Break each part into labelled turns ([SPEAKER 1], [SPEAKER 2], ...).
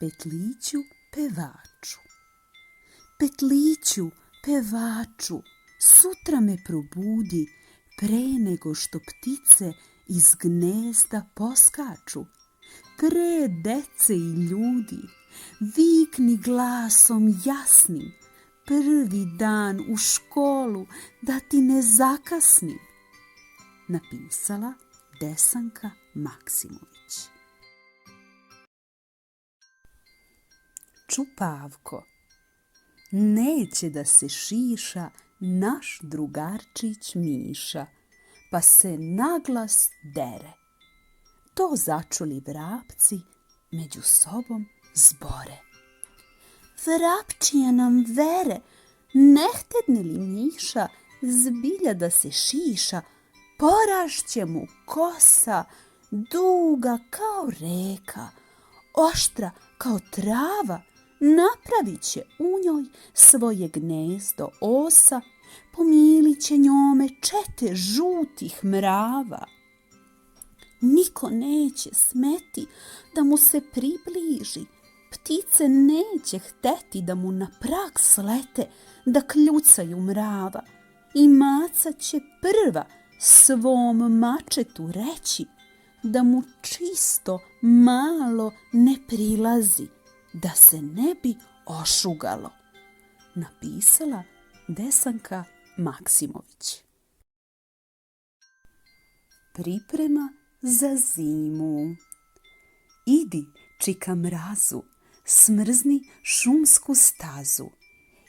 [SPEAKER 1] Petliću pevaču. Petliću pevaču, sutra me probudi, pre nego što ptice iz gnezda poskaču. Pre dece i ljudi, vikni glasom jasnim, prvi dan u školu da ti ne zakasnim. Napisala Desanka Maksimović. Čupavko. Neće da se šiša naš drugarčić Miša, pa se naglas dere. To začuli vrapci među sobom zbore. Vrapčija nam vere, ne htedne li Miša zbilja da se šiša, porašće mu kosa, duga kao reka, oštra kao trava, napravit će u njoj svoje gnezdo osa, pomilit će njome čete žutih mrava. Niko neće smeti da mu se približi, ptice neće hteti da mu na prag slete, da kljucaju mrava. I maca će prva svom mačetu reći, da mu čisto malo ne prilazi, da se ne bi ošugalo. Napisala Desanka Maksimović. Priprema za zimu. Idi, čika mrazu, smrzni šumsku stazu,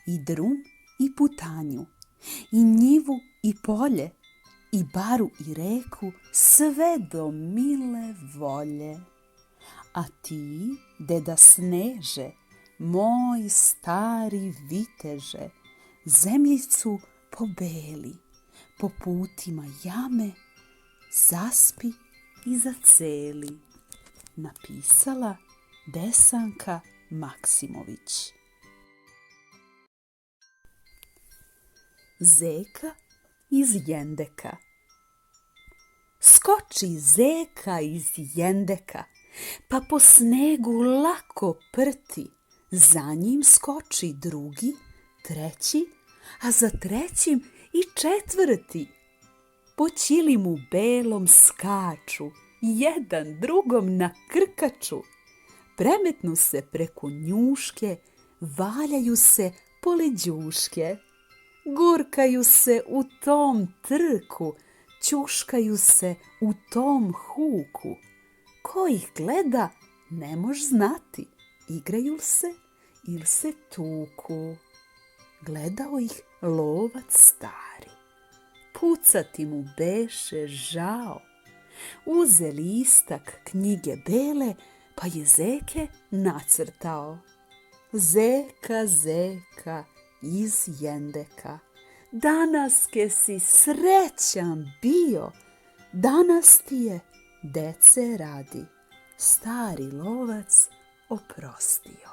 [SPEAKER 1] i drum i putanju, i njivu i polje, i baru i reku, sve do mile volje. A ti, deda Sneže, moj stari viteže, zemljicu pobeli, po putima jame, zaspi i zaceli. Napisala Desanka Maksimović. Zeka iz jendeka. Skoči zeka iz jendeka, pa po snegu lako prti. Za njim skoči drugi, treći, a za trećim i četvrti. Po ćilimu belom skaču, jedan drugom nakrkaču. Premetnu se preko njuške, valjaju se poleđuške. Gurkaju se u tom trku, ćuškaju se u tom huku. Ko ih gleda, ne mož znati, igraju se ili se tuku. Gledao ih lovac stari, pucati mu beše žao. Uze listak knjige bele, pa je zeke nacrtao. Zeka, zeka iz jendeka, danaske si srećan bio, danas ti je dece radi, stari lovac oprostio.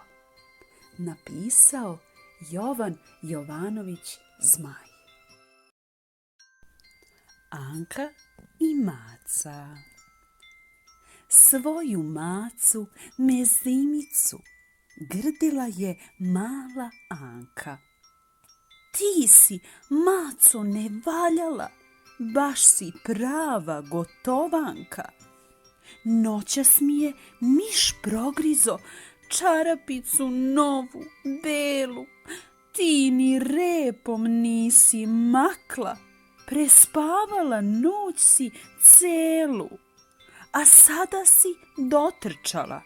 [SPEAKER 1] Napisao Jovan Jovanović Zmaj. Anka i maca. Svoju macu mezimicu grdila je mala Anka. Ti si, maco, nevaljala, baš si prava gotovanka. Noćas mi je miš progrizo čarapicu novu, belu. Ti ni repom nisi makla, prespavala noć si celu. A sada si dotrčala,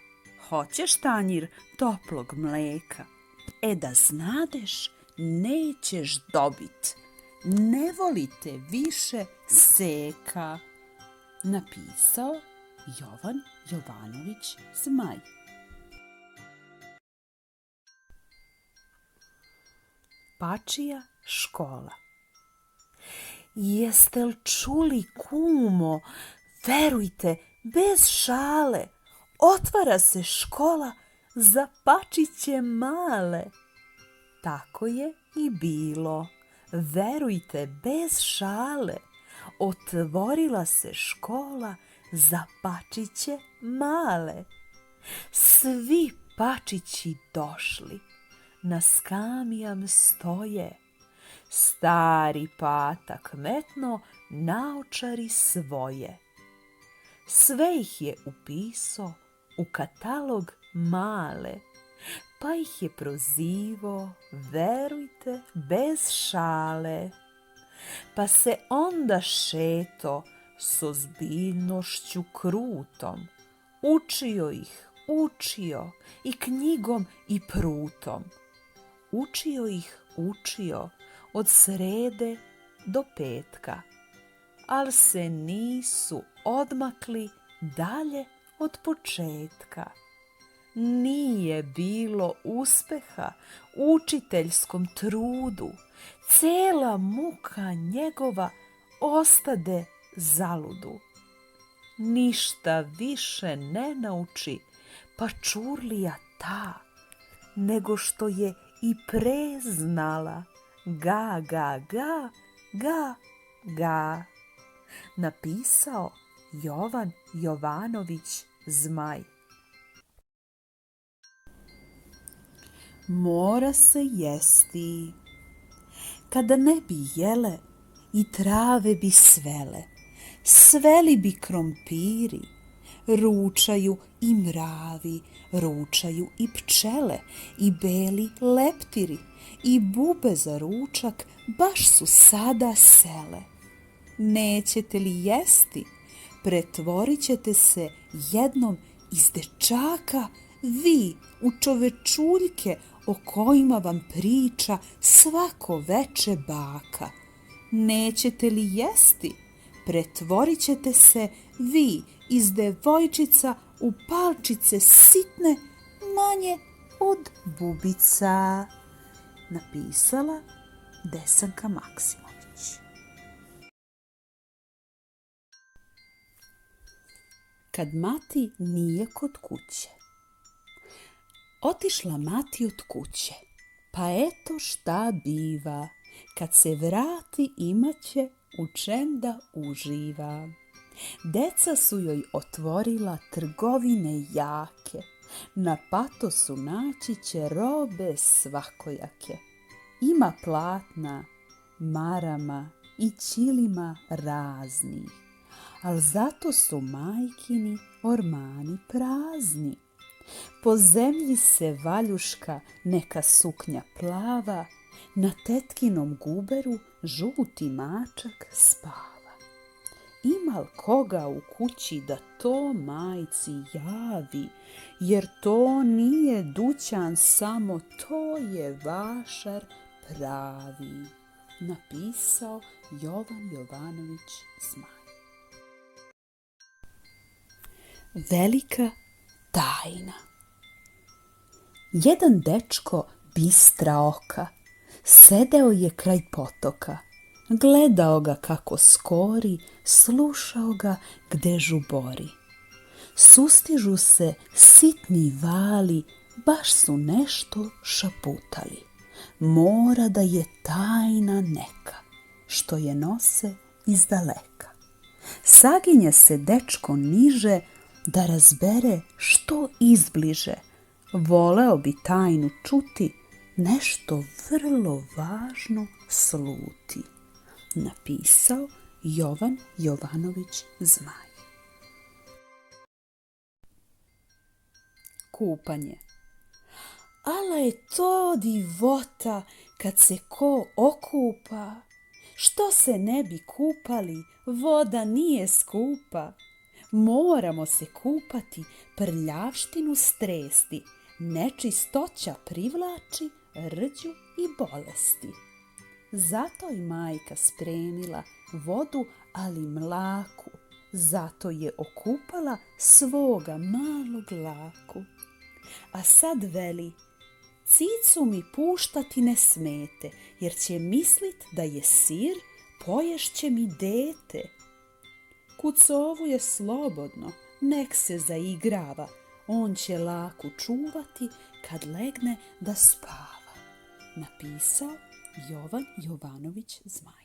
[SPEAKER 1] hoćeš tanjir toplog mleka. E da znadeš, nećeš dobit, ne volite više seka. Napisao Jovan Jovanović Zmaj. Pačija škola. Jeste li čuli, kumo? Verujte, bez šale, otvara se škola za pačiće male. Tako je i bilo. Verujte, bez šale, otvorila se škola za pačiće male. Svi pačići došli, na skamijam stoje. Stari patak metno naočari svoje. Sve ih je upisao u katalog male, pa ih je prozivo, verujte, bez šale. Pa se onda šeto s ozbiljnošću krutom, učio ih, učio i knjigom i prutom. Učio od srede do petka, al se nisu odmakli dalje od početka. Nije bilo uspeha učiteljskom trudu, cela muka njegova ostade zaludu. Ništa više ne nauči pačurlija ta, nego što je i pre znala. Ga, ga, ga, ga, ga. Napisao Jovan Jovanović Zmaj. Mora se jesti. Kada ne bi jele i trave bi svele, sveli bi krompiri, ručaju i mravi, ručaju i pčele, i beli leptiri, i bube za ručak baš su sada sele. Nećete li jesti, pretvorit ćete se jednom iz dečaka vi u čovečuljke o kojima vam priča svako veče baka. Nećete li jesti, pretvorit ćete se vi iz devojčica u palčice sitne manje od bubica. Napisala Desanka Maksimović. Kad mati nije kod kuće. Otišla mati od kuće, pa eto šta biva, kad se vrati imaće u čem da uživa. Deca su joj otvorila trgovine jake, na patosu naći će robe svakojake. Ima platna, marama i ćilima raznih, al zato su majkini ormani prazni. Po zemlji se valjuška neka suknja plava, na tetkinom guberu žuti mačak spava. Ima li koga u kući da to majci javi, jer to nije dućan samo, to je vašar pravi. Napisao Jovan Jovanović Zmaj. Velika tajna. Jedan dečko bistra oka sedeo je kraj potoka, gledao ga kako skori, slušao ga gde žubori. Sustižu se sitni vali, baš su nešto šaputali. Mora da je tajna neka, što je nose izdaleka. Saginje se dečko niže, da razbere što izbliže. Voleo bi tajnu čuti, nešto vrlo važno sluti. Napisao Jovan Jovanović Zmaj. Kupanje. Ala je to divota kad se ko okupa. Što se ne bi kupali, voda nije skupa. Moramo se kupati, prljavštinu stresti, nečistoća privlači rđu i bolesti. Zato i majka spremila vodu, ali mlaku, zato je okupala svoga malog laku. A sad veli, cicu mi puštati ne smete, jer će mislit da je sir, poješće mi dete. Kucovu je slobodno, nek se zaigrava, on će laku čuvati kad legne da spava. Napisao Jovan Jovanović Zmaj.